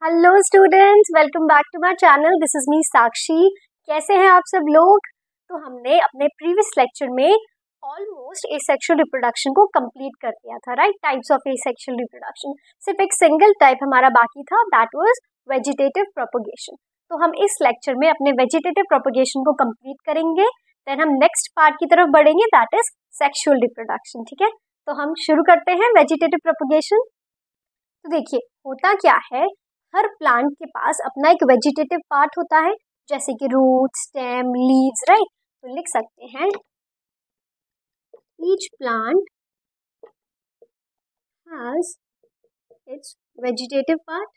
Hello students, welcome back to my channel. This is me Sakshi. कैसे हैं आप सब लोग? तो हमने अपने प्रीवियस लेक्चर में ऑलमोस्ट एसेक्सुअल रिप्रोडक्शन को कंप्लीट कर दिया था, right? Types of asexual reproduction. सिर्फ एक सिंगल टाइप हमारा बाकी था, दैट वाज वेजिटेटिव प्रोपगेशन। तो हम इस लेक्चर में अपने वेजिटेटिव प्रोपगेशन को कंप्लीट करेंगे, देन हम नेक्स्ट पार्ट की तरफ बढ़ेंगे, दैट इज सेक्सुअल रिप्रोडक्शन। ठीक है, तो हम शुरू करते हैं वेजिटेटिव प्रोपगेशन। तो देखिए, होता क्या है, हर प्लांट के पास अपना एक वेजिटेटिव पार्ट होता है, जैसे कि रूट, स्टेम, लीव्स, राइट? तो लिख सकते हैं each plant has its vegetative part.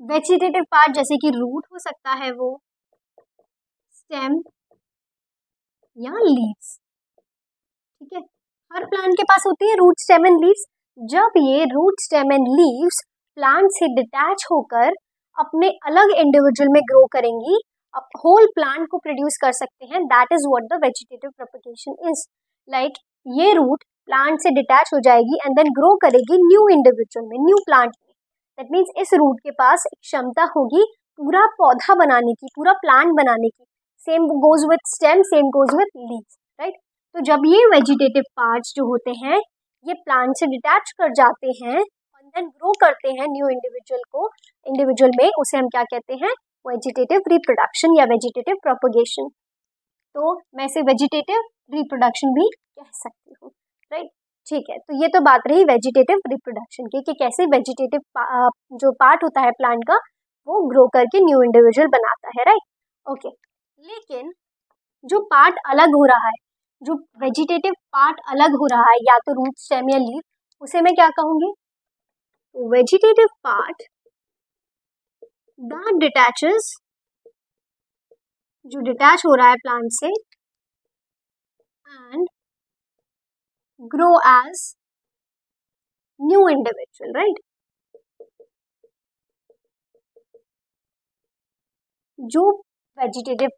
Vegetative part जैसे कि रूट हो सकता है, वो स्टेम या लीव्स। ठीक है, हर प्लांट के पास होती है रूट, स्टेम एंड लीव्स। जब ये root, stem and leaves plant से डिटैच होकर अपने अलग इंडिविजुअल में ग्रो करेंगी, अब होल प्लांट को प्रोड्यूस कर सकते हैं, that is what the vegetative propagation is. Like ये रूट प्लांट से डिटैच हो जाएगी एंड देन ग्रो करेगी न्यू इंडिविजुअल में, न्यू प्लांट में। दैट मीन्स इस रूट के पास एक क्षमता होगी पूरा पौधा बनाने की, पूरा प्लांट बनाने की। Same goes with stem, same goes with leaves, right? तो जब ये वेजिटेटिव पार्ट्स जो होते हैं ये प्लांट से डिटैच कर जाते हैं और देन ग्रो करते हैं न्यू इंडिविजुअल में, उसे हम क्या कहते हैं? वेजिटेटिव रिप्रोडक्शन या वेजिटेटिव प्रोपगेशन। तो मैं इसे वेजिटेटिव रिप्रोडक्शन भी कह सकती हूँ, राइट? ठीक है, तो ये तो बात रही वेजिटेटिव रिप्रोडक्शन की कि कैसे वेजिटेटिव जो पार्ट होता है प्लांट का वो ग्रो करके न्यू इंडिविजुअल बनाता है, राइट? ओके, लेकिन जो पार्ट अलग हो रहा है, जो वेजिटेटिव पार्ट अलग हो रहा है, या तो रूट, स्टेम या लीफ, उसे मैं क्या कहूंगी? वेजिटेटिव पार्ट दैट डिटैचेस, जो डिटैच हो रहा है प्लांट से and grow as new individual, right? जो वेजिटेटिव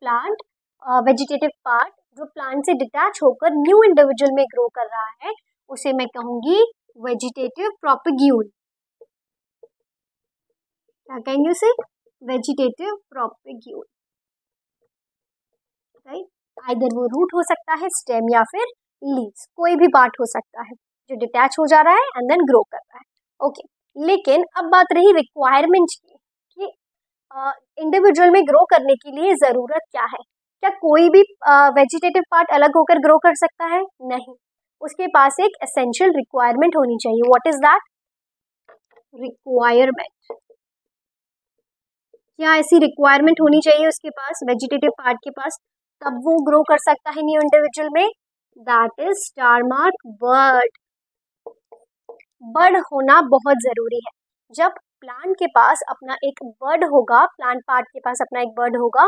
पार्ट जो प्लांट से डिटैच होकर न्यू इंडिविजुअल में ग्रो कर रहा है, उसे मैं कहूंगी वेजिटेटिव प्रोपग्यूल। क्या कहेंगे उसे? Vegetative propagule, right? आइदर वो रूट हो सकता है, स्टेम या फिर लीव्स, कोई भी पार्ट हो सकता है जो डिटैच हो जा रहा है एंड देन ग्रो कर रहा है। ओके, लेकिन अब बात रही रिक्वायरमेंट की कि इंडिविजुअल में ग्रो करने के लिए जरूरत क्या है। क्या कोई भी वेजिटेटिव पार्ट अलग होकर ग्रो कर सकता है? नहीं, उसके पास एक एसेंशियल रिक्वायरमेंट होनी चाहिए। What is that requirement? क्या ऐसी रिक्वायरमेंट होनी चाहिए उसके पास, वेजिटेटिव पार्ट के पास, तब वो ग्रो कर सकता है न्यू इंडिविजुअल में? That is star mark bird. Bird होना बहुत जरूरी है। जब प्लांट के पास अपना एक बर्ड होगा, प्लांट पार्ट के पास अपना एक बर्ड होगा,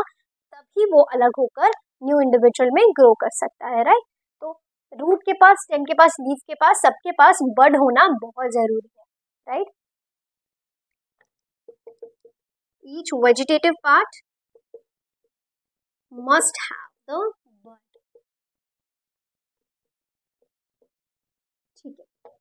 तभी वो अलग होकर न्यू इंडिविजुअल में ग्रो कर सकता है, राइट? तो रूट के पास, स्टेम के पास, लीफ के पास, सबके पास बर्ड होना बहुत जरूरी है, right? Each vegetative part must have the bud. ठीक है,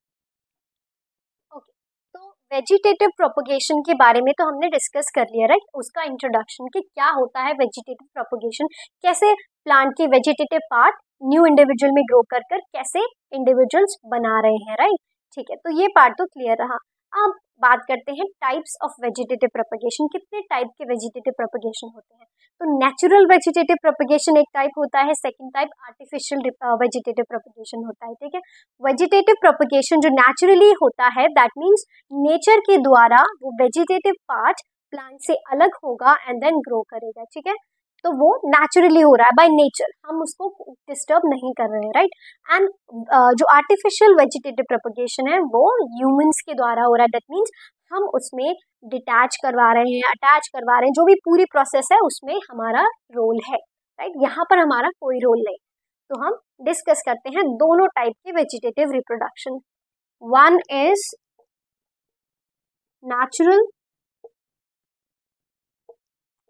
ओके। तो वेजिटेटिव प्रोपगेशन के बारे में तो हमने डिस्कस कर लिया, राइट? उसका इंट्रोडक्शन कि क्या होता है वेजिटेटिव प्रोपगेशन, कैसे प्लांट के वेजिटेटिव पार्ट न्यू इंडिविजुअल में ग्रो कर कैसे इंडिविजुअल्स बना रहे हैं, राइट? ठीक है, तो ये पार्ट तो क्लियर रहा। अब बात करते हैं टाइप्स ऑफ वेजिटेटिव प्रोपगेशन। कितने टाइप के वेजिटेटिव प्रोपगेशन होते हैं? तो नेचुरल वेजिटेटिव प्रोपगेशन एक टाइप होता है, second type artificial vegetative propagation होता है। ठीक है, वेजिटेटिव प्रोपगेशन जो नेचुरली होता है, दैट मीन्स नेचर के द्वारा वो वेजिटेटिव पार्ट प्लांट से अलग होगा एंड देन ग्रो करेगा। ठीक है, तो वो नेचुरली हो रहा है बाय नेचर, हम उसको डिस्टर्ब नहीं कर रहे हैं, राइट? एंड जो आर्टिफिशियल वेजिटेटिव प्रोपगेशन है वो ह्यूमंस के द्वारा हो रहा है। दैट मीन्स हम उसमें डिटैच करवा रहे हैं, अटैच करवा रहे हैं, जो भी पूरी प्रोसेस है उसमें हमारा रोल है, राइट? यहाँ पर हमारा कोई रोल नहीं। तो हम डिस्कस करते हैं दोनों टाइप के vegetative reproduction. One is natural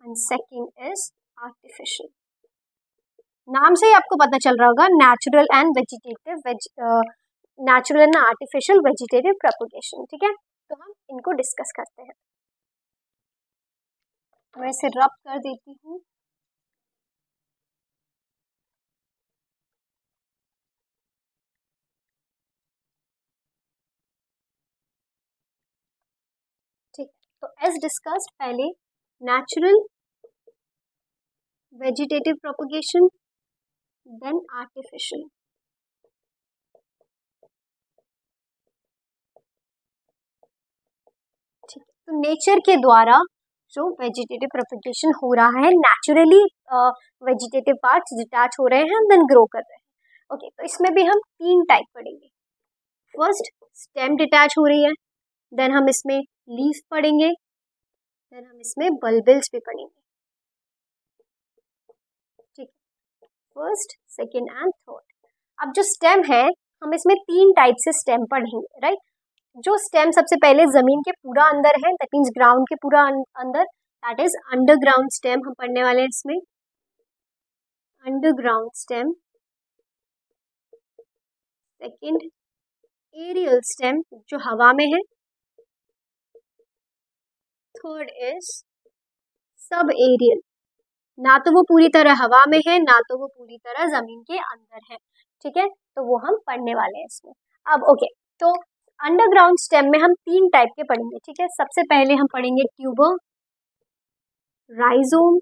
and second is artificial. नाम से ही आपको पता चल रहा होगा, natural and vegetative natural and artificial vegetative propagation. ठीक है, तो हम इनको डिस्कस करते हैं। मैं इसे रब कर देती हूँ। ठीक, तो एज डिस्कस्ड पहले natural vegetative propagation, then artificial. ठीक है, तो नेचर के द्वारा जो वेजिटेटिव प्रोपगेशन हो रहा है, नेचुरली वेजिटेटिव पार्ट्स डिटैच हो रहे हैं देन ग्रो कर रहे हैं। ओके, तो इसमें भी हम 3 टाइप पढ़ेंगे। फर्स्ट स्टेम डिटैच हो रही है, देन हम इसमें लीफ पढ़ेंगे, देन हम इसमें बल्बिल्स भी पढ़ेंगे। ठीक, फर्स्ट, सेकेंड एंड थर्ड। अब जो स्टेम है, हम इसमें 3 टाइप से स्टेम पढ़ेंगे, राइट। जो स्टेम सबसे पहले जमीन के पूरा अंदर है, दैट मीन्स ग्राउंड के पूरा अंदर, दैट इज अंडरग्राउंड स्टेम हम पढ़ने वाले हैं इसमें, underground stem. Second aerial stem जो हवा में है, थर्ड इज सब एरियल, ना तो वो पूरी तरह हवा में है ना तो वो पूरी तरह जमीन के अंदर है। ठीक है, तो वो हम पढ़ने वाले हैं इसमें। अब ओके, तो अंडरग्राउंड स्टेम में हम 3 टाइप के पढ़ेंगे। ठीक है, सबसे पहले हम पढ़ेंगे tuber, rhizome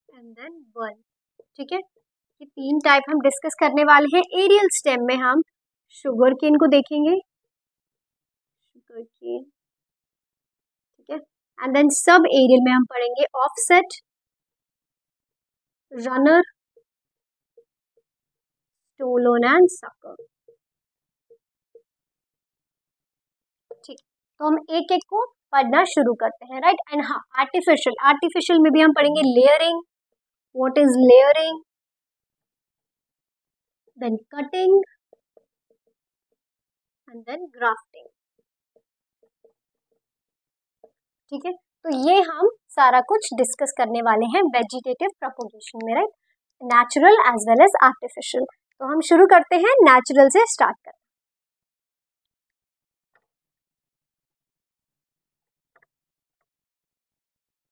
and then bulb. ठीक है, ये 3 टाइप हम डिस्कस करने वाले हैं। एरियल स्टेम में हम शुगर केन को देखेंगे, शुगर केन। ठीक है, एंड देन सब एरियल में हम पढ़ेंगे offset, runner, stolon and sucker. ठीक, तो हम एक एक को पढ़ना शुरू करते हैं, राइट। एंड हाँ, आर्टिफिशियल में भी हम पढ़ेंगे layering, what is layering, then cutting and then grafting. ठीक है, तो ये हम सारा कुछ डिस्कस करने वाले हैं वेजिटेटिव प्रोपगेशन में, right, natural as well as artificial. तो हम शुरू करते हैं, नेचुरल से स्टार्ट करते हैं।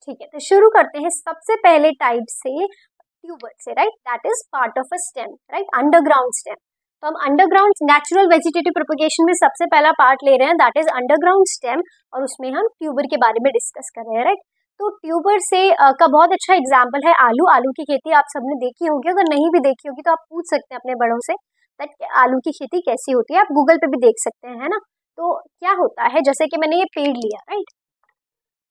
ठीक है, तो शुरू करते हैं सबसे पहले टाइप से, ट्यूबर से, right, that is part of a stem, right, underground stem. तो हम अंडरग्राउंड नेचुरल वेजिटेटिव प्रोपगेशन में सबसे पहला पार्ट ले रहे हैं, दैट इज अंडरग्राउंड स्टेम, और उसमें हम ट्यूबर के बारे में डिस्कस कर रहे हैं, राइट। तो ट्यूबर से का बहुत अच्छा एग्जाम्पल है आलू। आलू की खेती आप सबने देखी होगी, अगर नहीं भी देखी होगी तो आप पूछ सकते हैं अपने बड़ों से दैट आलू की खेती कैसी होती है, आप गूगल पे भी देख सकते हैं, है ना। तो क्या होता है, जैसे कि मैंने ये पेड़ लिया, right,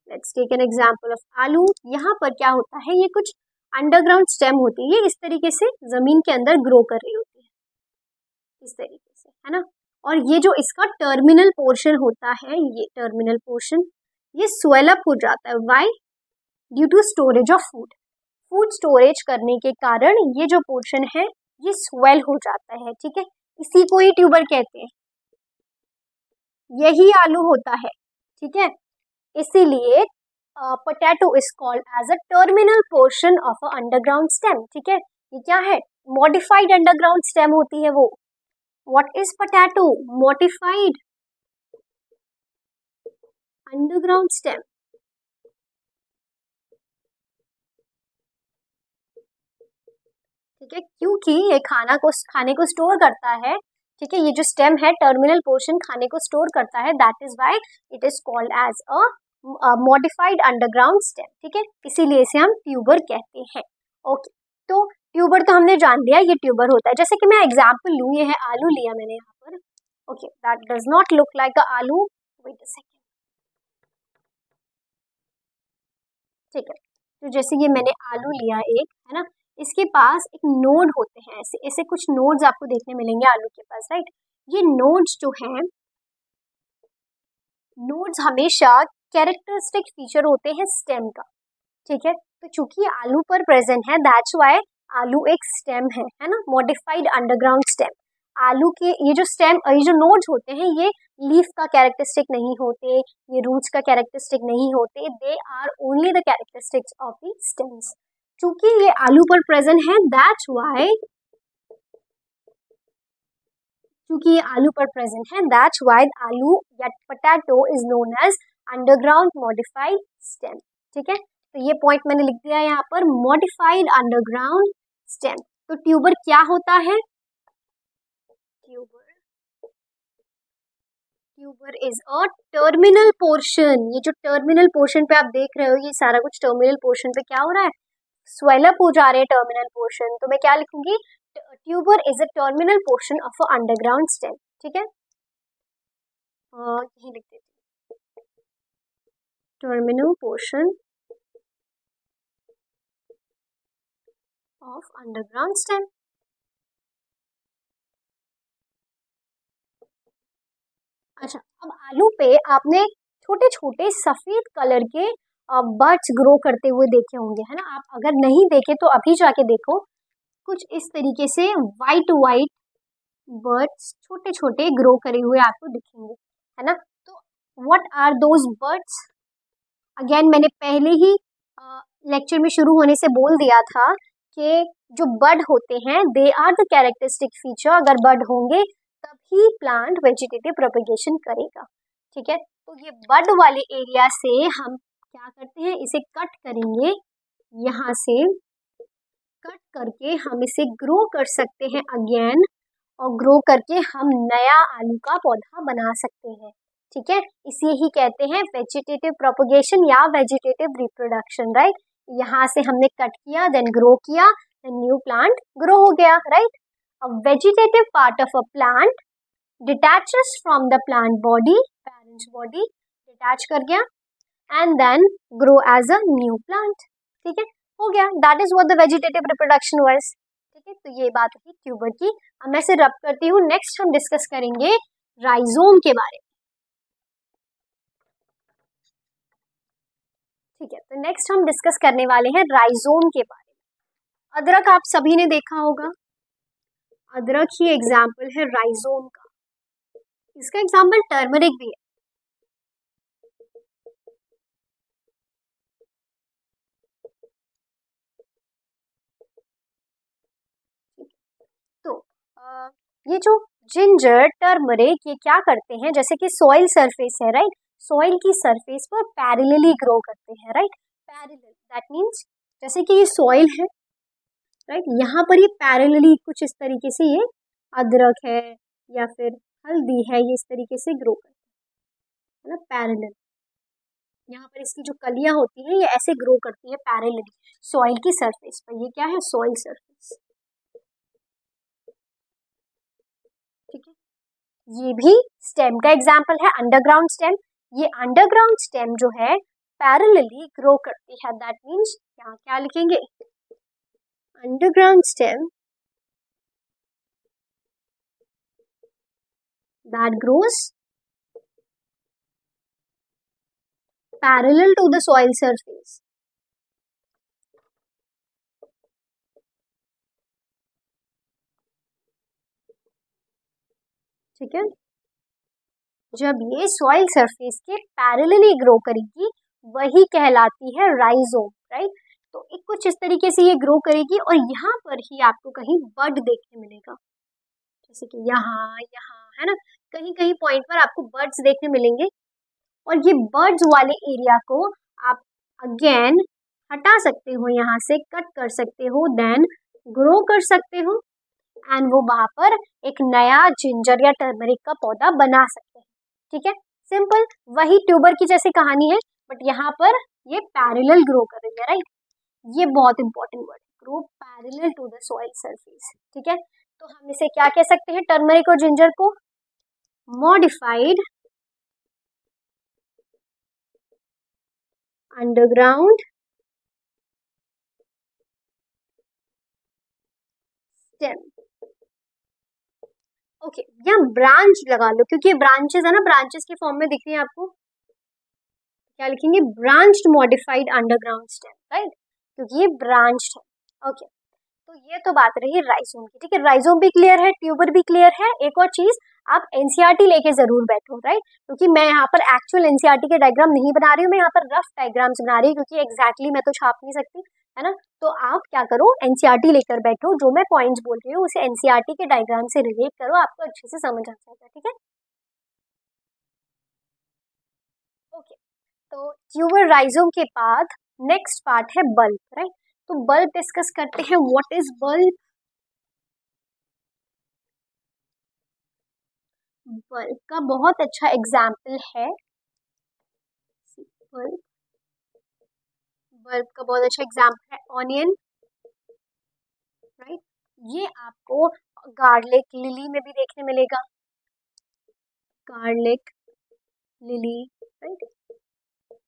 let's take an example of aloo. यहाँ पर क्या होता है, ये कुछ अंडरग्राउंड स्टेम होती है, ये इस तरीके से जमीन के अंदर ग्रो कर रही होती है, इस तरीके से, है ना। और ये जो इसका टर्मिनल पोर्शन होता है, ये टर्मिनल पोर्शन ये स्वेल अप हो जाता है, why, due to storage of food. Food storage करने के कारण ये जो पोर्शन है ये स्वेल हो जाता है। ठीक है, इसी को ही ट्यूबर कहते हैं, यही आलू होता है। ठीक है, इसीलिए potato is called as a terminal portion of a underground stem. ठीक है, ये क्या है, मॉडिफाइड अंडरग्राउंड स्टेम होती है वो। What is potato, modified underground stem. ठीक है, क्योंकि ये खाने को स्टोर करता है। ठीक है, ये जो स्टेम है, टर्मिनल पोर्शन खाने को स्टोर करता है, that is why it is called as a modified underground stem. ठीक है, इसीलिए इसे हम ट्यूबर कहते हैं। ओके, तो ट्यूबर तो हमने जान लिया, ये ट्यूबर होता है। जैसे कि मैं एग्जांपल लूँ, ये है आलू लिया मैंने यहाँ पर। Okay, that does not look like अ आलू, वेट अ सेकेंड। ठीक है, तो जैसे ये मैंने आलू लिया एक, है ना, इसके पास एक नोड होते हैं, ऐसे ऐसे कुछ नोड्स आपको देखने मिलेंगे आलू के पास, राइट। ये नोड्स जो हैं, नोड्स हमेशा कैरेक्टरिस्टिक फीचर होते हैं स्टेम का। ठीक है, तो चूंकि आलू पर प्रेजेंट है, दैट्स व्हाई आलू एक स्टेम है ना, मॉडिफाइड अंडरग्राउंड स्टेम। आलू के ये जो स्टेम, ये जो नोड्स होते हैं, ये लीफ का कैरेक्टरिस्टिक नहीं होते, ये रूट्स का कैरेक्टरिस्टिक नहीं होते, they are only the characteristics of the stems. चूंकि ये आलू पर प्रेजेंट है, दैट्स वाई, क्योंकि ये आलू पर प्रेजेंट है, दैट्स वाई आलू या potato is known as underground modified stem. ठीक है, तो ये पॉइंट मैंने लिख दिया यहाँ पर, मॉडिफाइड अंडरग्राउंड स्टेम। तो ट्यूबर क्या होता है? Tuber is a terminal portion. ये जो टर्मिनल पोर्शन पे आप देख रहे हो, ये सारा कुछ टर्मिनल पोर्शन पे क्या हो रहा है, स्वेलअप हो जा रहे हैं टर्मिनल पोर्शन। तो मैं क्या लिखूंगी, tuber is a terminal portion of a underground stem. ठीक है, यही लिख देती हूँ, terminal portion of underground stem. अच्छा, अब आलू पे आपने छोटे छोटे सफेद कलर के बर्ड्स ग्रो करते हुए देखे होंगे, है ना। आप अगर नहीं देखे तो अभी जाके देखो, कुछ इस तरीके से वाइट वाइट बर्ड्स छोटे छोटे ग्रो करे हुए आपको दिखेंगे, है ना। तो what are those buds? Again मैंने पहले ही लेक्चर में शुरू होने से बोल दिया था कि जो बर्ड होते हैं, they are the characteristic feature. अगर बर्ड होंगे तभी प्लांट वेजिटेटिव प्रोपेगेशन करेगा। ठीक है, तो ये बर्ड वाले एरिया से हम क्या करते हैं, इसे कट करेंगे, यहाँ से कट करके हम इसे ग्रो कर सकते हैं अगेन, और ग्रो करके हम नया आलू का पौधा बना सकते हैं। ठीक है, इसे ही कहते हैं वेजिटेटिव प्रोपेगेशन या वेजिटेटिव रिप्रोडक्शन, राइट। यहाँ से हमने कट किया, देन ग्रो किया, देन न्यू प्लांट ग्रो हो गया, right. A vegetative part of a plant detaches from the plant body, parent body detach कर गया, and then grow as a new plant। ठीक है, हो गया, that is what the vegetative reproduction was। ठीक है, तो ये बात हुई ट्यूबर की। अब मैं इसे रब करती हूँ। नेक्स्ट हम डिस्कस करेंगे राइजोम के बारे में। ठीक है, तो नेक्स्ट हम डिस्कस करने वाले हैं राइजोम के बारे में। अदरक आप सभी ने देखा होगा, अदरक ही एग्जाम्पल है राइजोम का। इसका एग्जाम्पल टर्मरिक भी है। तो ये जो जिंजर, टर्मरिक, ये क्या करते हैं, जैसे कि सॉइल सरफेस है, राइट, सॉइल की सरफेस पर पैरेलली ग्रो करते हैं, राइट। पैरेलल दैट मीन्स जैसे कि ये सॉइल है, राइट, यहाँ पर ये पैरेलली कुछ इस तरीके से ये अदरक है या फिर हल्दी है, ये इस तरीके से ग्रो करते हैं, है ना, पैरेलल। यहाँ पर इसकी जो कलियां होती हैं ये ऐसे ग्रो करती है पैरेलली सॉइल की सरफेस पर। ये क्या है, सॉइल सरफेस। ठीक है, ये भी स्टेम का एग्जाम्पल है, अंडरग्राउंड स्टेम। ये अंडरग्राउंड स्टेम जो है पैरेलली ग्रो करती है, दैट मीन्स यहाँ क्या लिखेंगे, underground stem that grows parallel to the soil surface। ठीक है, जब ये सॉइल सरफेस के पैरेलली ग्रो करेगी वही कहलाती है राइजोम, राइट। तो एक कुछ इस तरीके से ये ग्रो करेगी और यहाँ पर ही आपको कहीं बर्ड देखने मिलेगा, जैसे कि यहाँ है ना, कहीं कहीं पॉइंट पर आपको बर्ड्स देखने मिलेंगे। और ये बर्ड्स वाले एरिया को आप अगेन हटा सकते हो, यहाँ से कट कर सकते हो, देन ग्रो कर सकते हो, एंड वो वहां पर एक नया जिंजर या टर्मरिक का पौधा बना सकते हैं। ठीक है, सिंपल वही ट्यूबर की जैसी कहानी है, बट यहाँ पर ये पैरेलल ग्रो कर रही है, राइट। ये बहुत important word, grow parallel to the soil surface. ठीक है, तो हम इसे क्या कह सकते हैं, टर्मरिक और जिंजर को मॉडिफाइड अंडरग्राउंड स्टेम। ओके, यहाँ ब्रांच लगा लो क्योंकि ये ब्रांचेस है ना, ब्रांचेस के फॉर्म में दिख रही है आपको, क्या लिखेंगे, branched modified underground stem, right, क्योंकि ये ब्रांच्ड है। ओके, तो ये तो बात रही राइजोम की। ठीक है, राइजोम भी क्लियर है, ट्यूबर भी क्लियर है। एक और चीज, आप एनसीईआरटी लेके जरूर बैठो, राइट, क्योंकि मैं यहाँ पर एक्चुअल एनसीईआरटी के डायग्राम नहीं बना रही हूँ, मैं यहाँ पर रफ डायग्राम्स बना रही हूँ, क्योंकि एग्जैक्टली मैं तो छाप नहीं सकती, है ना। तो आप क्या करो, एनसीईआरटी लेकर बैठो, जो मैं पॉइंट्स बोल रही हूँ उसे एनसीईआरटी के डायग्राम से रिलेट करो, आपको अच्छे से समझ आ जाएगा, ठीक है। ओके, तो ट्यूबर राइजोम के बाद नेक्स्ट पार्ट है बल्ब, राइट। तो बल्ब डिस्कस करते हैं, व्हाट इज बल्ब। बल्ब का बहुत अच्छा एग्जाम्पल है बल्ब, बल्ब का बहुत अच्छा एग्जाम्पल है ऑनियन, राइट। ये आपको गार्लिक लिली में भी देखने मिलेगा, गार्लिक लिली, राइट,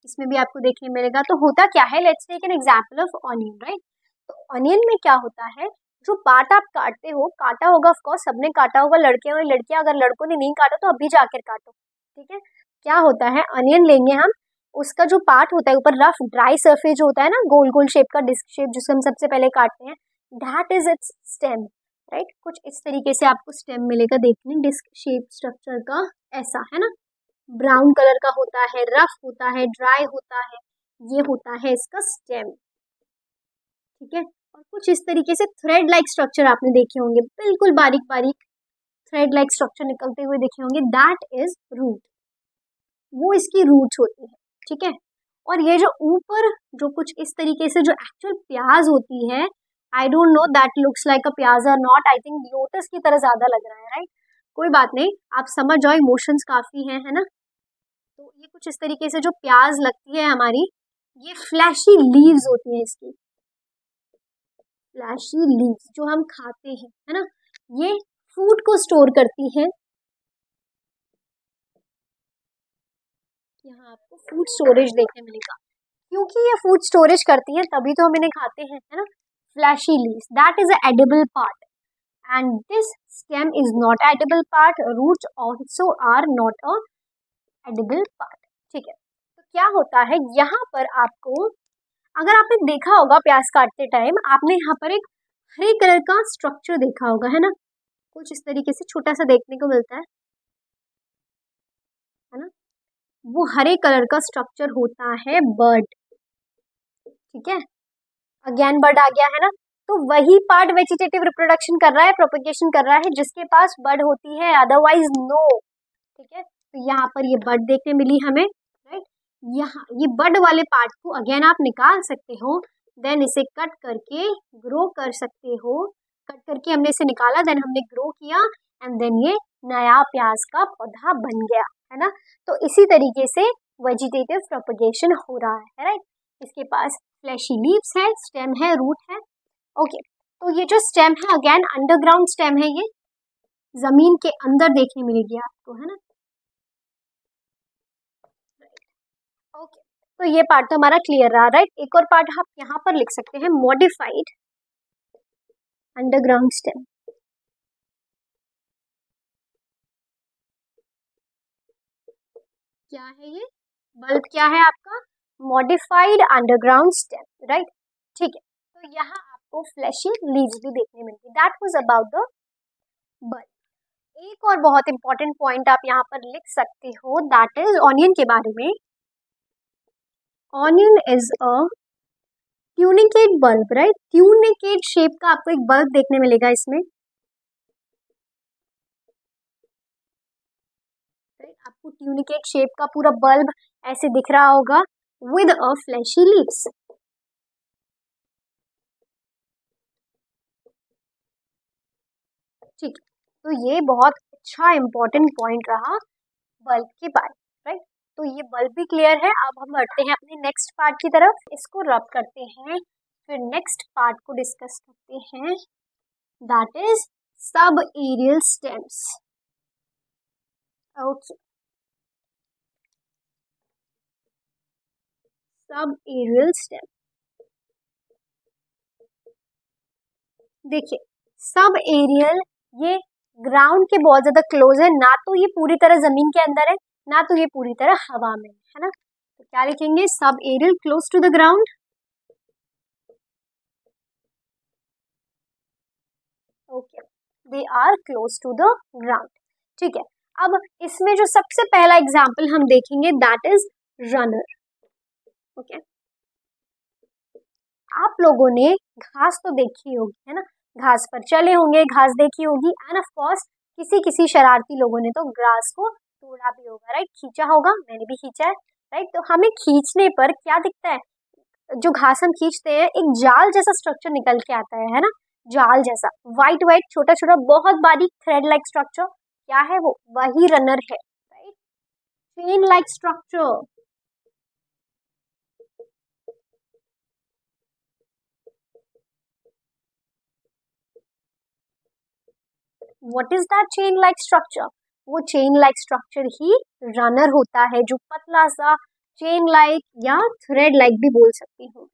इसमें भी आपको देखने मिलेगा। तो होता क्या है, let's take an example of onion, right. तो ऑनियन में क्या होता है, जो पार्ट आप काटते हो, काटा होगा ऑफ कोर्स, सबने काटा होगा, लड़के और लड़कियां, अगर लड़कों ने नहीं काटा तो अभी जाकर काटो, ठीक है। क्या होता है, ऑनियन लेंगे हम, उसका जो पार्ट होता है ऊपर रफ ड्राई सरफेस जो होता है ना, गोल गोल शेप का डिस्क शेप जिसे हम सबसे पहले काटते हैं, that is it's stem, right. कुछ इस तरीके से आपको स्टेम मिलेगा देखने, डिस्क शेप स्ट्रक्चर का, ऐसा है ना, ब्राउन कलर का होता है, रफ होता है, ड्राई होता है, ये होता है इसका स्टेम, ठीक है। और कुछ इस तरीके से थ्रेड लाइक स्ट्रक्चर आपने देखे होंगे, बिल्कुल बारीक बारीक थ्रेड लाइक स्ट्रक्चर निकलते हुए देखे होंगे, दैट इज रूट, वो इसकी रूट्स होती है, ठीक है। और ये जो ऊपर जो कुछ इस तरीके से जो एक्चुअल प्याज होती है, I don't know that looks like अ प्याज और नॉट, आई थिंक लोटस की तरह ज्यादा लग रहा है, राइट। कोई बात नहीं, आप समझ जाओ, इमोशंस काफी हैं, है ना। तो ये कुछ इस तरीके से जो प्याज लगती है हमारी, ये फ्लैशी लीव्स होती हैं इसकी, फ्लैशी लीव्स जो हम खाते हैं, है ना, ये फूड को स्टोर करती हैं, यहाँ आपको फूड स्टोरेज देखने मिलेगा, क्योंकि ये फूड स्टोरेज करती है तभी तो हम इन्हें खाते हैं, है ना। Fleshy leaves, that is a edible part, and this stem is not edible part, roots also are not a edible part, ठीक है। तो क्या होता है यहाँ पर आपको, अगर आपने देखा होगा प्याज काटते टाइम, आपने यहाँ पर एक हरे कलर का स्ट्रक्चर देखा होगा, है ना, कुछ इस तरीके से छोटा सा देखने को मिलता है ना, वो हरे कलर का स्ट्रक्चर होता है बर्ड, ठीक है। अगेन बर्ड आ गया, है ना। तो वही पार्ट वेजिटेटिव रिप्रोडक्शन कर रहा है, प्रोपगेशन कर रहा है, जिसके पास बर्ड होती है, अदरवाइज नो, ठीक है। तो यहाँ पर ये बर्ड देखने मिली हमें, राइट। यहाँ ये बर्ड वाले पार्ट को अगेन आप निकाल सकते हो, देन इसे कट करके ग्रो कर सकते हो, कट करके हमने इसे निकाला, देन हमने ग्रो किया, एंड देन ये नया प्याज का पौधा बन गया, है ना। तो इसी तरीके से वेजिटेटिव प्रोपगेशन हो रहा है, राइट। इसके पास फ्लैशी लीव्स है, स्टेम है, रूट है, ओके। तो ये जो स्टेम है अगेन अंडरग्राउंड स्टेम है, ये जमीन के अंदर देखने मिलेगी आपको, है ना, ओके। तो ये पार्ट तो हमारा क्लियर रहा, राइट। एक और पार्ट आप यहाँ पर लिख सकते हैं, मॉडिफाइड अंडरग्राउंड स्टेम, क्या है ये, बल्ब क्या है आपका, मॉडिफाइड अंडरग्राउंड स्टेम, राइट, ठीक है। तो यहाँ आपको फ्लैशी लीव्स भी देखने मिलती, that was about the bulb. एक और बहुत इंपॉर्टेंट पॉइंट आप यहाँ पर लिख सकते हो, दैट इज ऑनियन के बारे में, onion is a tunicate bulb, right. Tunicate shape का आपको एक बल्ब देखने मिलेगा इसमें, आपको ट्यूनिकेट शेप का पूरा बल्ब ऐसे दिख रहा होगा विद अ फ्लैशी लीव्स, ठीक। तो ये बहुत अच्छा इंपॉर्टेंट पॉइंट रहा बल्ब के बारे, राइट। तो ये बल्ब भी क्लियर है। अब हम बढ़ते हैं अपने नेक्स्ट पार्ट की तरफ, इसको रब करते हैं, फिर नेक्स्ट पार्ट को डिस्कस करते हैं, that is sub aerial stems, okay. Sub aerial stem, देखिए सब एरियल, ये ग्राउंड के बहुत ज्यादा क्लोज है, ना तो ये पूरी तरह जमीन के अंदर है, ना तो ये पूरी तरह हवा में है ना। तो क्या लिखेंगे, sub aerial close to the ground, okay, they are close to the ground, ठीक है। अब इसमें जो सबसे पहला एग्जाम्पल हम देखेंगे, दैट इज रनर, ओके। आप लोगों ने घास तो देखी होगी, है ना, घास पर चले होंगे, घास देखी होगी, एंड ऑफ कोर्स किसी किसी शरारती लोगों ने तो ग्रास को तोड़ा भी होगा, राइट, खींचा होगा, मैंने भी खींचा है, राइट। तो हमें खींचने पर क्या दिखता है, जो घास हम खींचते हैं एक जाल जैसा स्ट्रक्चर निकल के आता है ना, जाल जैसा, व्हाइट व्हाइट छोटा छोटा बहुत बारीक थ्रेड लाइक स्ट्रक्चर, क्या है वो, वही रनर है, right, chain like structure. What is that chain like structure, वो चेन लाइक स्ट्रक्चर ही रनर होता है, जो पतला सा चेन लाइक या थ्रेड लाइक भी बोल सकती हूँ,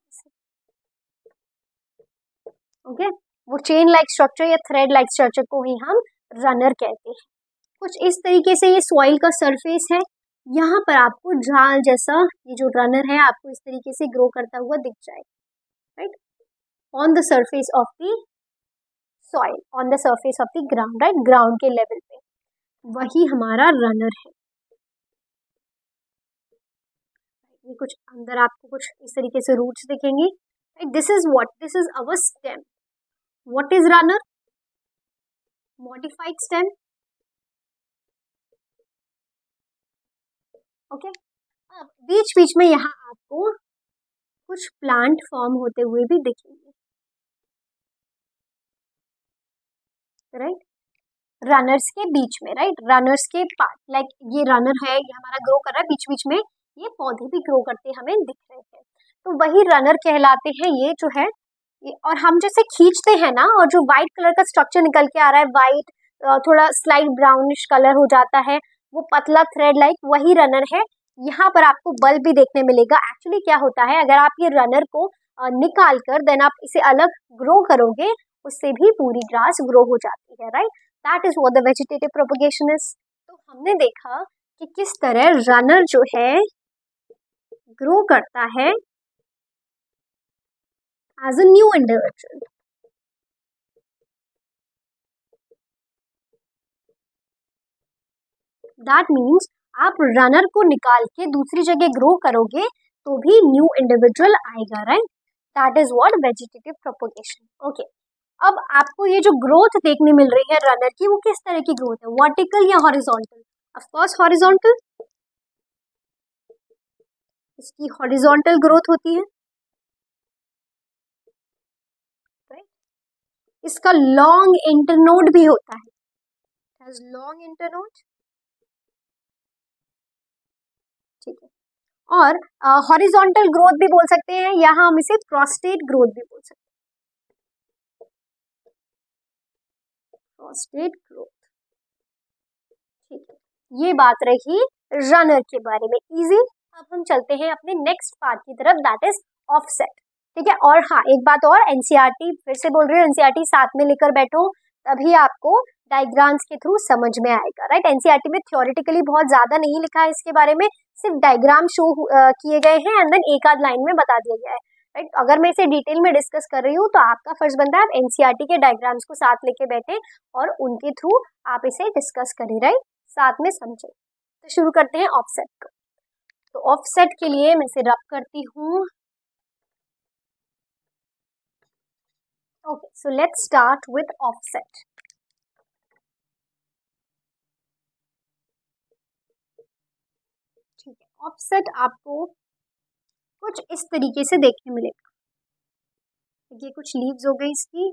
ओके। वो चेन लाइक स्ट्रक्चर या थ्रेड लाइक स्ट्रक्चर को ही हम रनर कहते हैं। कुछ इस तरीके से ये सॉइल का सरफेस है, यहाँ पर आपको जाल जैसा ये जो रनर है आपको इस तरीके से ग्रो करता हुआ दिख जाएगा, right, on the surface of the soil, on the surface of the ground, right, ground के लेवल पे, वही हमारा रनर है। ये कुछ अंदर आपको कुछ इस तरीके से रूट्स दिखेंगी, this is what, this is our stem. What is runner, modified stem, okay. अब बीच बीच में यहाँ आपको कुछ प्लांट फॉर्म होते हुए भी दिखेंगे, राइट, रनर्स के बीच में, राइट, रनर्स के पार्ट, लाइक ये रनर है, ये हमारा ग्रो कर रहा है, बीच बीच में ये पौधे भी ग्रो करते हमें दिख रहे हैं, तो वही रनर कहलाते हैं ये जो है ये। और हम जैसे खींचते हैं ना, और जो व्हाइट कलर का स्ट्रक्चर निकल के आ रहा है, व्हाइट थोड़ा स्लाइट ब्राउनिश कलर हो जाता है, वो पतला थ्रेड लाइक, वही रनर है। यहाँ पर आपको बल्ब भी देखने मिलेगा। एक्चुअली क्या होता है, अगर आप ये रनर को निकाल कर देन आप इसे अलग ग्रो करोगे, उससे भी पूरी ग्रास ग्रो हो जाती है, right. That is what the vegetative propagation is. तो हमने देखा कि किस तरह रनर जो है ग्रो करता है as a new individual. That means आप रनर को निकाल के दूसरी जगह ग्रो करोगे तो भी न्यू इंडिविजुअल आएगा, right. That is what vegetative propagation, okay. अब आपको ये जो ग्रोथ देखने मिल रही है रनर की, वो किस तरह की ग्रोथ है, वर्टिकल या हॉरिजॉन्टल? ऑफ कोर्स हॉरिजॉन्टल, इसकी हॉरिजॉन्टल ग्रोथ होती है, राइट। इसका लॉन्ग इंटरनोड भी होता है, लॉन्ग इंटरनोड, ठीक है। और हॉरिजॉन्टल ग्रोथ भी बोल सकते हैं, या हम इसे प्रोस्टेट ग्रोथ भी बोल सकते हैं, प्रोस्टेट ग्रोथ, ठीक है। ये बात रही रनर के बारे में, इजी। अब हम चलते हैं अपने नेक्स्ट पार्ट की तरफ, दैट इज ऑफसेट, ठीक है। और हाँ, एक बात और, एनसीईआरटी फिर से बोल रही हूँ, एनसीईआरटी साथ में लेकर बैठो, तभी आपको डायग्राम्स के थ्रू समझ में आएगा, राइट। एनसीईआरटी में थ्योरेटिकली बहुत ज्यादा नहीं लिखा है इसके बारे में, सिर्फ डायग्राम शो किए गए हैं एंड देन एक आध लाइन में बता दिया गया है, राइट। अगर मैं इसे डिटेल में डिस्कस कर रही हूँ तो आपका फर्ज बनता है आप एनसीईआरटी के डायग्राम्स को साथ लेके बैठे और उनके थ्रू आप इसे डिस्कस करें, राइट, साथ में समझे। तो शुरू करते हैं ऑफसेट को। तो ऑफसेट के लिए मैं इसे रब करती हूँ, okay. So let's start with offset. ठीक है, ऑफसेट आपको कुछ इस तरीके से देखने मिलेगा, ये कुछ लीव्स हो गई इसकी,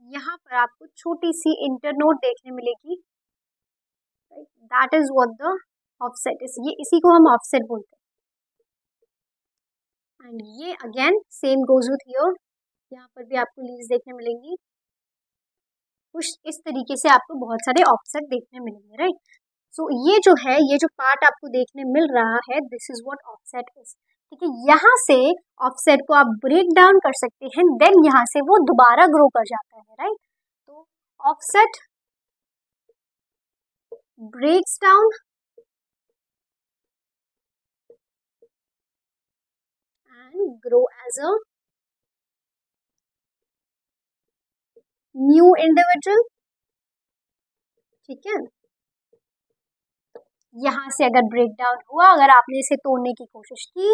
यहाँ पर आपको छोटी सी इंटरनोड देखने मिलेगी, that is what the offset is, ये इसी को हम ऑफसेट बोलते हैं। एंड ये again same goes with here, यहाँ पर भी आपको लीव्स देखने मिलेंगी, कुछ इस तरीके से आपको बहुत सारे ऑफसेट देखने मिलेंगे, राइट। सो ये जो है, ये जो पार्ट आपको देखने मिल रहा है, this is what offset is, ठीक है। यहाँ से ऑफसेट को आप ब्रेक डाउन कर सकते हैं, देन यहाँ से वो दोबारा ग्रो कर जाता है, राइट। तो offset breaks down and grow as a new individual, ठीक है। यहाँ से अगर ब्रेक डाउन हुआ, अगर आपने इसे तोड़ने की कोशिश की,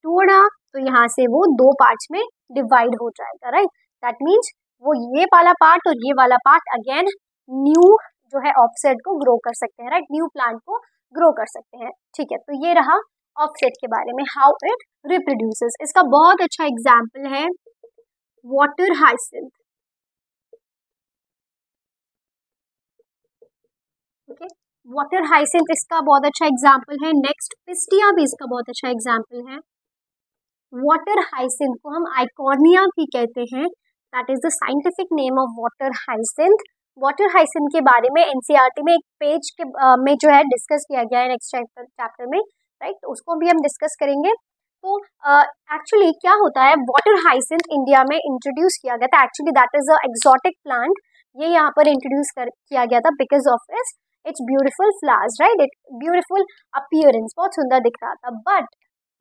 तोड़ा तो यहाँ से वो दो पार्ट्स में डिवाइड हो जाएगा, राइट। दैट मीन्स वो ये वाला पार्ट और ये वाला पार्ट अगेन न्यू जो है ऑफसेट को ग्रो कर सकते हैं, राइट, न्यू प्लांट को ग्रो कर सकते हैं, ठीक है। तो ये रहा ऑफसेट के बारे में, हाउ इट रिप्रोड्यूसेस। इसका बहुत अच्छा एग्जाम्पल है water hyacinth, okay, water hyacinth इसका बहुत अच्छा एग्जाम्पल है। नेक्स्ट पिस्टिया भी इसका बहुत अच्छा एग्जाम्पल है। वाटर हाइसिंथ को हम आइकोनिया भी कहते हैं, that is the scientific name of water hyacinth. Water hyacinth के बारे में एनसीईआरटी में एक पेज के में जो है डिस्कस किया गया है नेक्स्ट चैप्टर में, राइट, तो उसको भी हम डिस्कस करेंगे। तो एक्चुअली क्या होता है, वाटर हाइसिंथ इंडिया में इंट्रोड्यूस किया गया था, actually that is a exotic plant, ये यहाँ पर इंट्रोड्यूस किया गया था because of its beautiful flowers, right, it beautiful appearance, बहुत सुंदर दिख रहा था। बट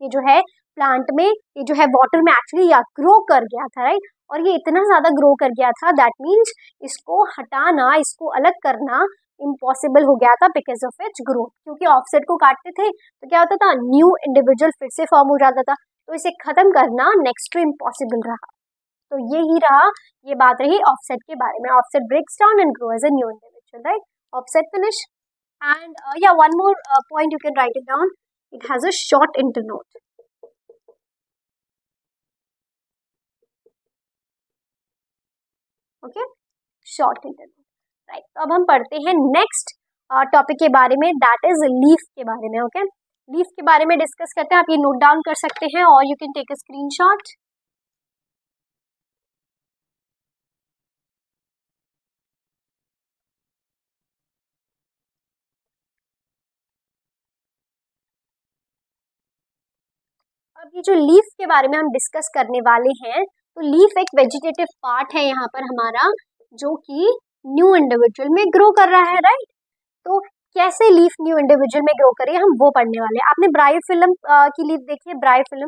ये जो है प्लांट में, ये जो है वाटर में एक्चुअली ग्रो कर गया था, राइट, और ये इतना ज़्यादा ग्रो कर गया था दैट मीन्स इसको हटाना, इसको अलग करना इम्पॉसिबल हो गया था बिकॉज ऑफ इट्स ग्रोथ। क्योंकि ऑफसेट को काटते थे तो क्या होता था, न्यू इंडिविजुअल फिर से फॉर्म हो जाता था, तो इसे खत्म करना नेक्स्ट टू इम्पॉसिबल रहा। तो ये ही रहा, ये बात रही ऑफसेट के बारे में। Offset breaks down and grow as a new individual, right, offset finish. And या one more point, you can write it down, it has a short internode, okay, short internode, right. तो अब हम पढ़ते हैं next topic के बारे में, that is leaf के बारे में, ओके, लीफ के बारे में डिस्कस करते हैं। आप ये नोट डाउन कर सकते हैं और you can take a screenshot. अब ये जो लीफ के बारे में हम डिस्कस करने वाले हैं, तो लीफ एक वेजिटेटिव पार्ट है यहाँ पर हमारा, जो कि न्यू इंडिविजुअल में ग्रो कर रहा है, राइट। तो कैसे लीफ न्यू इंडिविजुअल में ग्रो करे, हम वो पढ़ने वाले हैं। आपने ब्रायोफिल्म की लीफ देखी है? ब्रायोफिल्म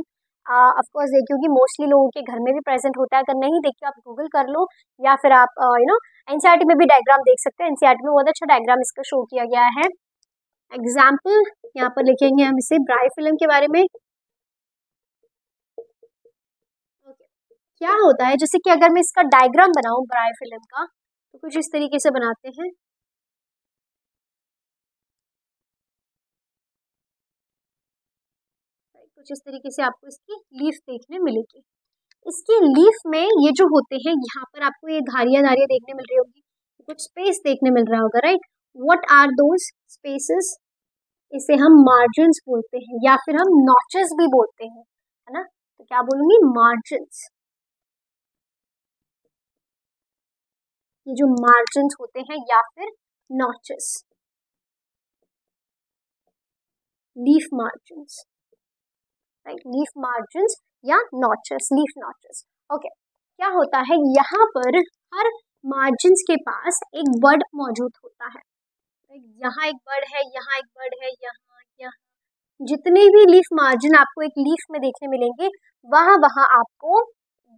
ऑफ कोर्स देखी होगी, मोस्टली लोगों के घर में भी प्रेजेंट होता है, अगर नहीं देखी आप गूगल कर लो, या फिर आप एनसीईआरटी में भी डायग्राम देख सकते हैं। एनसीईआरटी में बहुत अच्छा डायग्राम इसका शो किया गया है। एग्जाम्पल यहाँ पर लिखेंगे हम इसे ब्रायोफिल्म के बारे में। क्या होता है, जैसे कि अगर मैं इसका डायग्राम बनाऊं ब्रायोफिल्म का, तो कुछ इस तरीके से बनाते हैं। कुछ इस तरीके से आपको इसकी लीफ देखने मिलेगी। इसकी लीफ में ये जो होते हैं, यहाँ पर आपको ये धारियां धारियां देखने मिल रही होगी, कुछ स्पेस देखने मिल रहा होगा, right. What are those spaces? इसे हम मार्जिन्स बोलते हैं, या फिर हम नॉचेस भी बोलते हैं, है ना। तो क्या बोलूंगी, मार्जिन्स। ये जो मार्जिन्स होते हैं या फिर notches, leaf margins, right, leaf margins या नॉचेस, लीफ नॉचेस, ओके। क्या होता है, यहाँ पर हर मार्जिन्स के पास एक बर्ड मौजूद होता है, यहाँ एक बर्ड है, यहाँ एक बर्ड है, यहाँ, जितने भी लीफ मार्जिन आपको एक लीफ में देखने मिलेंगे, वहाँ वहाँ आपको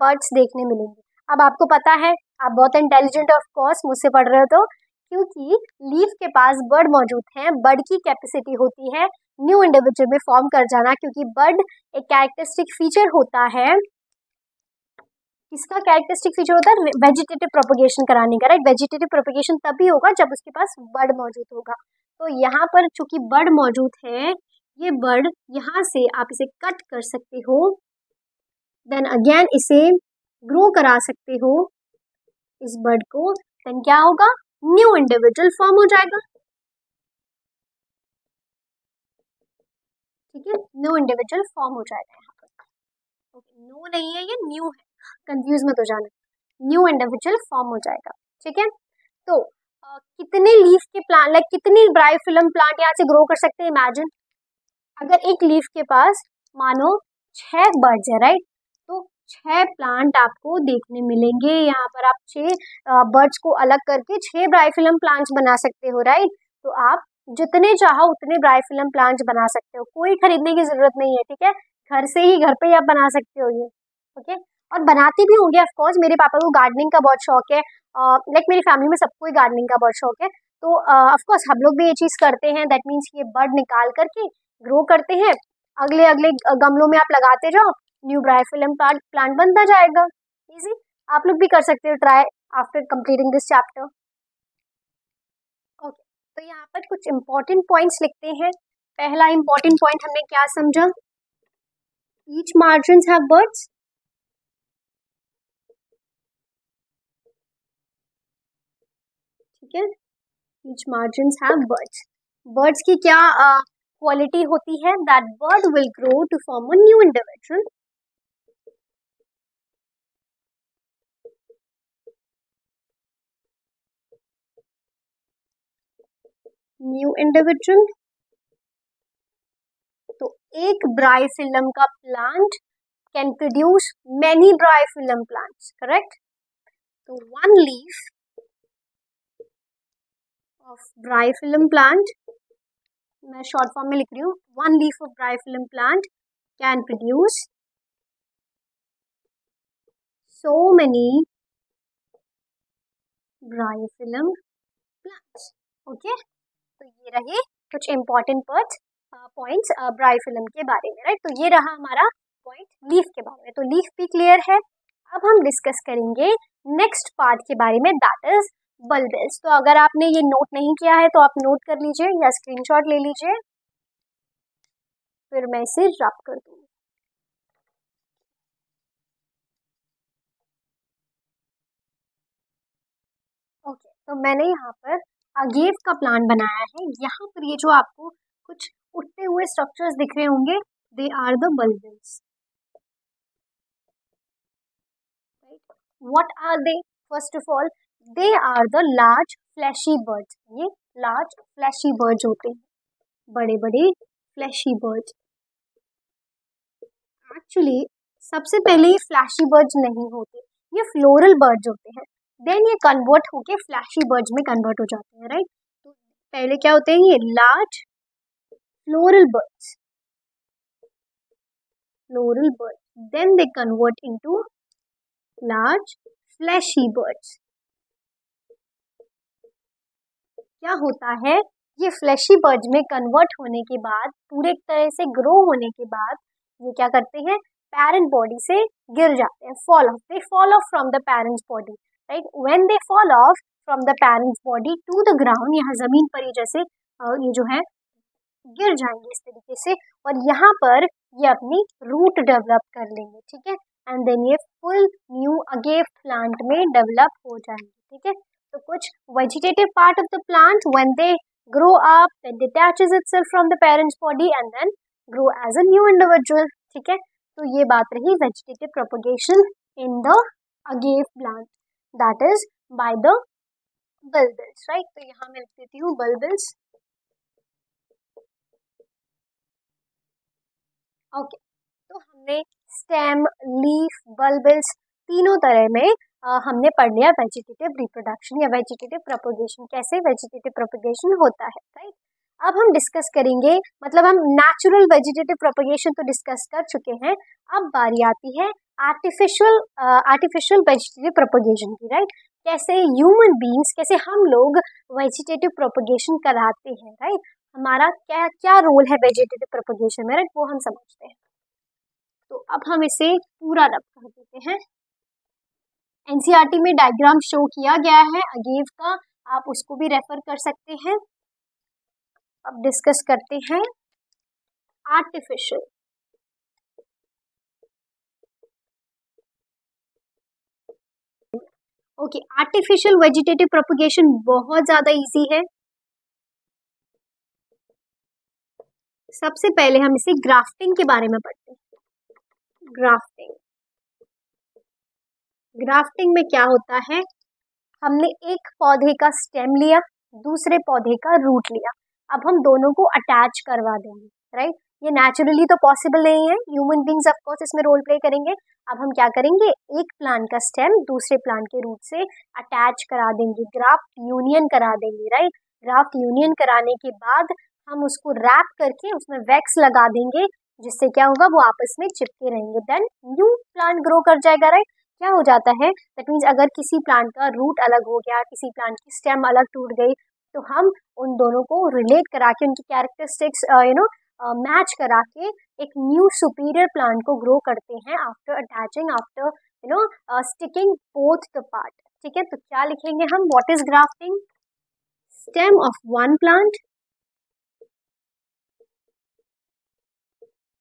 बर्ड्स देखने मिलेंगे। अब आपको पता है, आप बहुत इंटेलिजेंट ऑफ कोर्स मुझसे पढ़ रहे हो, तो क्योंकि लीफ के पास बर्ड मौजूद हैं, बर्ड की कैपेसिटी होती है न्यू इंडिविजुअल में फॉर्म कर जाना, क्योंकि बर्ड एक कैरेक्टरिस्टिक फीचर होता है। इसका कैरेक्टरिस्टिक फीचर होता है वेजिटेटिव प्रोपगेशन कराने का, राइट। वेजिटेटिव प्रोपगेशन तभी होगा जब उसके पास बर्ड मौजूद होगा। तो यहाँ पर चूंकि बर्ड मौजूद है, ये बर्ड यहाँ से आप इसे कट कर सकते हो, देन अगेन इसे ग्रो करा सकते हो इस बर्ड को, देन क्या होगा, न्यू इंडिविजुअल फॉर्म हो जाएगा, ठीक है, न्यू इंडिविजुअल फॉर्म हो जाएगा यहाँ पर। ओके, न्यू नहीं है, ये न्यू है, कंफ्यूज मत हो जाना, न्यू इंडिविजुअल फॉर्म हो जाएगा, ठीक है। तो कितने लीफ के प्लांट, लाइक कितनी ब्रायोफिल्म प्लांट यहाँ से ग्रो कर सकते हैं, इमेजिन। अगर एक लीफ के पास मानो 6 बर्ड्स है, राइट, तो 6 प्लांट आपको देखने मिलेंगे। यहाँ पर आप 6 बर्ड्स को अलग करके 6 ब्रायोफिल्म प्लांट्स बना सकते हो, राइट। तो आप जितने चाहो उतने ब्रायोफिल्म प्लांट्स बना सकते हो, कोई खरीदने की जरूरत नहीं है, ठीक है, घर से ही, घर पे ही आप बना सकते हो ये, ओके। और बनाते भी होंगे ऑफ कोर्स, मेरे पापा को गार्डनिंग का बहुत शौक है, लाइक मेरी फैमिली में सबको ही गार्डनिंग का बहुत शौक है, तो ऑफ कोर्स हम लोग भी ये चीज़ करते हैं। दैट मीन्स ये बर्ड निकाल करके ग्रो करते हैं, अगले अगले गमलों में आप लगाते जाओ, न्यू ब्रायोफिलम प्लांट बनता जाएगा। इजी, आप लोग भी कर सकते हो try after completing this chapter. Okay, तो यहाँ पर कुछ इंपॉर्टेंट पॉइंट्स लिखते हैं। पहला इंपॉर्टेंट पॉइंट हमने क्या समझा? Each margins have birds. ठीक है, each margins have birds. Birds की क्या क्वालिटी होती है? That bird will grow to form a new individual. New individual. तो एक ब्रायोफिलम का plant can produce many Bryophyllum plants, correct? तो one leaf of Bryophyllum plant, मैं शॉर्ट फॉर्म में लिख रही हूँ, one leaf of Bryophyllum plant can produce so many Bryophyllum plants. Okay, तो ये रहे कुछ इंपॉर्टेंट पॉइंट्स ब्रायोफिलम के बारे में, राइट? तो ये रहा हमारा पॉइंट लीफ के बारे में। तो लीफ भी क्लियर है। अब हम डिस्कस करेंगे नेक्स्ट पार्ट के बारे में, दैट इज बल्बल्स। तो अगर आपने ये नोट नहीं किया है तो आप नोट कर लीजिए या स्क्रीनशॉट ले लीजिए, फिर मैं इसे रब कर दूंगी। ओके, तो मैंने यहाँ पर अगेव का प्लान बनाया है। यहाँ पर ये जो आपको कुछ उठते हुए स्ट्रक्चर्स दिख रहे होंगे, they are the bulbils. What are they? First of all, they are the large fleshy birds. ये large fleshy birds होते हैं, बड़े बड़े fleshy birds. Actually, सबसे पहले ये flashy birds नहीं होते, ये floral birds होते हैं। Then ये convert होके flashy birds में convert हो जाते हैं, right? तो पहले क्या होते हैं? ये large floral birds. Floral birds. Then they convert into large fleshy birds. क्या होता है? ये फ्लैशी बर्ड्स में कन्वर्ट होने के बाद, पूरे तरह से ग्रो होने के बाद, ये क्या करते हैं? पेरेंट बॉडी से गिर जाते हैं, fall off, they fall off from the parents body, right? When they fall off from the parents body to the ground, यहाँ जमीन पर ही जैसे ये जो है गिर जाएंगे इस तरीके से, और यहाँ पर ये अपनी रूट डेवलप कर लेंगे, ठीक है? एंड देन ये फुल न्यू अगेव प्लांट में डेवलप हो जाएंगे, ठीक है? तो कुछ vegetative part of the plant, when they grow up, then detaches itself from the parent's body and then grow as a new individual, ठीक है? तो ये बात रही vegetative propagation in the agave plant, that is by the bulbils, right? तो यहाँ मैं लिख देती हूँ बल्बल्स। ओके, तो हमने स्टेम, लीफ, बल्बल्स तीनों तरह में हमने पढ़ लिया वेजिटेटिव रिप्रोडक्शन या वेजिटेटिव प्रोपगेशन, कैसे वेजिटेटिव प्रोपगेशन होता है, राइट? अब हम डिस्कस करेंगे, मतलब हम नेचुरल वेजिटेटिव प्रोपगेशन तो डिस्कस कर चुके हैं, अब बारी आती है आर्टिफिशियल वेजिटेटिव प्रोपगेशन की, राइट? कैसे ह्यूमन बीइंग्स, कैसे हम लोग वेजिटेटिव प्रोपगेशन कराते हैं, राइट? हमारा क्या क्या रोल है वेजिटेटिव प्रोपगेशन में, राइट? वो हम समझते हैं। तो अब हम इसे पूरा रब कर देते हैं। एनसीईआरटी में डायग्राम शो किया गया है अगेव का, आप उसको भी रेफर कर सकते हैं। अब डिस्कस करते हैं artificial. Okay, artificial vegetative propagation बहुत ज्यादा इजी है। सबसे पहले हम इसे ग्राफ्टिंग के बारे में पढ़ते हैं। ग्राफ्टिंग, ग्राफ्टिंग में क्या होता है? हमने एक पौधे का स्टेम लिया, दूसरे पौधे का रूट लिया, अब हम दोनों को अटैच करवा देंगे, राइट? ये नेचुरली तो पॉसिबल नहीं है, ह्यूमन बीइंग्स ऑफ कोर्स इसमें रोल प्ले करेंगे। अब हम क्या करेंगे? एक प्लांट का स्टेम दूसरे प्लांट के रूट से अटैच करा देंगे, ग्राफ्ट यूनियन करा देंगे, राइट? ग्राफ्ट यूनियन कराने के बाद हम उसको रैप करके उसमें वैक्स लगा देंगे, जिससे क्या होगा? वो आपस में चिपके रहेंगे, देन न्यू प्लांट ग्रो कर जाएगा, राइट? क्या हो जाता है? दैट मीन्स अगर किसी प्लांट का रूट अलग हो गया, किसी प्लांट की स्टेम अलग टूट गई, तो हम उन दोनों को रिलेट करा के उनकी कैरेक्टरिस्टिक्स मैच करा के एक न्यू सुपीरियर प्लांट को ग्रो करते हैं after attaching, after sticking both the part. ठीक है, तो क्या लिखेंगे हम? What is grafting? Stem of one plant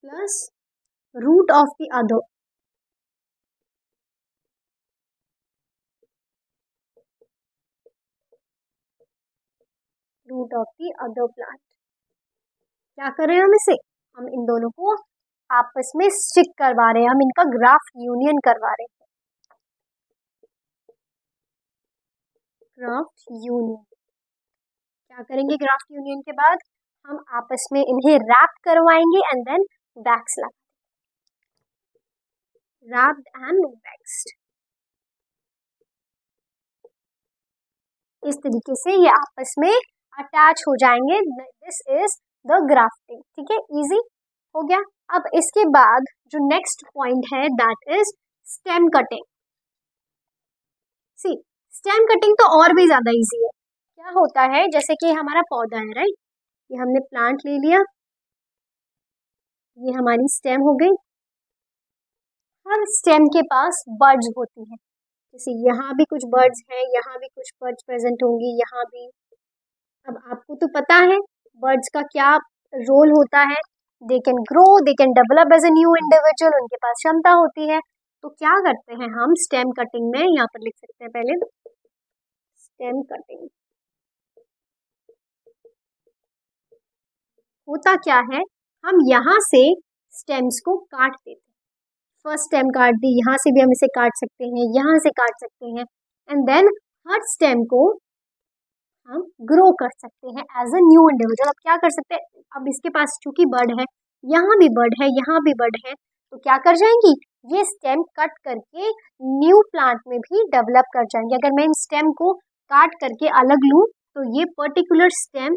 plus root of the other. Root of the other plant. क्या कर रहे हैं हम इसे? हम इन दोनों को आपस में स्टिक करवा रहे हैं, हम इनका ग्राफ्ट यूनियन करवा रहे हैं। ग्राफ्ट यूनियन क्या करेंगे? ग्राफ्ट यूनियन के बाद हम आपस में इन्हें रैप करवाएंगे एंड देन वैक्स लगा, रैप्ड एंड वैक्स्ड। इस तरीके से ये आपस में अटैच हो जाएंगे। This is the grafting. ठीक है, इजी हो गया। अब इसके बाद जो नेक्स्ट पॉइंट है that is stem cutting. See, stem cutting तो और भी ज्यादा इजी है। क्या होता है, जैसे कि हमारा पौधा है, राइट, ये हमने प्लांट ले लिया, ये हमारी स्टेम हो गई। हर स्टेम के पास बर्ड्स होती हैं, जैसे यहाँ भी कुछ बर्ड्स हैं, यहाँ भी कुछ बर्ड्स प्रेजेंट होंगी, यहाँ भी। अब आपको तो पता है बर्ड्स का क्या रोल होता है। They can grow, they can develop as a new individual, उनके पास क्षमता होती है। तो क्या करते हैं हम स्टेम कटिंग में? यहाँ पर लिख सकते हैं पहले स्टेम कटिंग। होता क्या है, हम यहाँ से स्टेम्स को काट देते हैं। फर्स्ट स्टेम काट दी, यहाँ से भी हम इसे काट सकते हैं, यहाँ से काट सकते हैं, एंड देन हर स्टेम को हम ग्रो कर सकते हैं एज अ न्यू इंडिविजुअल। अब क्या कर सकते हैं, अब इसके पास चूंकि बर्ड है, यहाँ भी बर्ड है, यहाँ भी बर्ड है, तो क्या कर जाएंगी, ये स्टेम कट करके न्यू प्लांट में भी डेवलप कर जाएंगे। अगर मैं इन स्टेम को काट करके अलग लूँ तो ये पर्टिकुलर स्टेम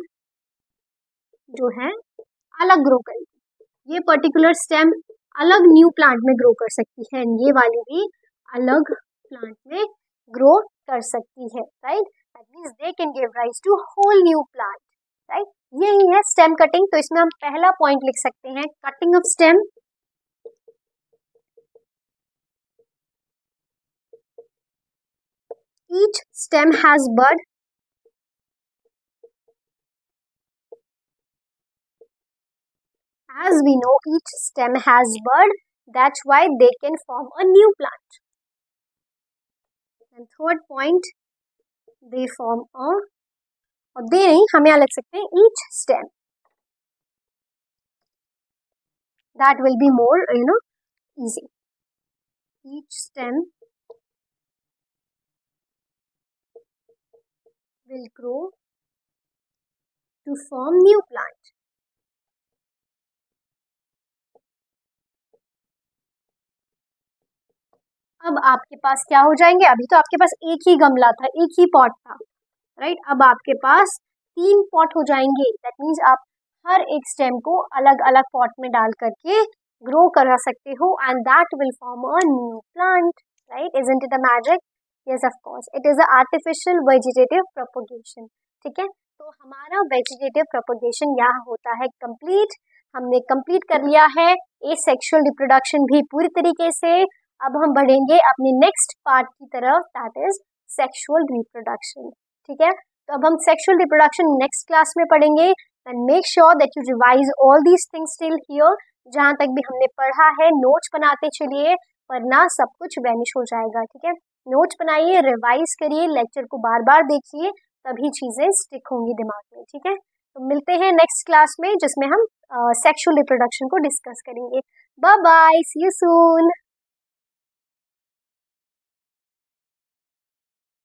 जो है अलग ग्रो करेगी, ये पर्टिकुलर स्टेम अलग न्यू प्लांट में ग्रो कर सकती है, ये वाली भी अलग प्लांट में ग्रो कर सकती है, right. That means they can give rise to whole new plant, right. यही है स्टेम कटिंग। तो इसमें हम पहला पॉइंट लिख सकते हैं cutting of stem. Each stem has bud, as we know each stem has bud, that's why they can form a new plant. And third point, they form a, और they नहीं, हम यहाँ लिख सकते हैं each stem, that will be more easy. Each stem will grow to form new plant. अब आपके पास क्या हो जाएंगे, अभी तो आपके पास एक ही गमला था, एक ही पॉट था, राइट। अब आपके पास 3 पॉट हो जाएंगे। दैट मीन्स आप हर एक स्टेम को अलग अलग पॉट में डाल करके ग्रो करा सकते हो and that will form a new plant, right. Isn't it a magic? Yes of course, it is a artificial vegetative propagation. ठीक है, तो हमारा वेजिटेटिव प्रोपोगेशन यहाँ होता है कंप्लीट। हमने कंप्लीट कर लिया है एसेक्सुअल रिप्रोडक्शन भी पूरी तरीके से। अब हम बढ़ेंगे अपने नेक्स्ट पार्ट की तरफ, दैट इज सेक्सुअल रिप्रोडक्शन। ठीक है, तो अब हम सेक्सुअल रिप्रोडक्शन नेक्स्ट क्लास में पढ़ेंगे। And make sure that you revise all these things till here. जहाँ तक भी हमने पढ़ा है नोट्स बनाते चलिए, वरना सब कुछ वैनिश हो जाएगा। ठीक है, नोट्स बनाइए, रिवाइज करिए, लेक्चर को बार बार देखिए, तभी चीजें स्टिक होंगी दिमाग में। ठीक है, तो मिलते हैं नेक्स्ट क्लास में जिसमें हम सेक्सुअल रिप्रोडक्शन को डिस्कस करेंगे। Bye bye, see you soon.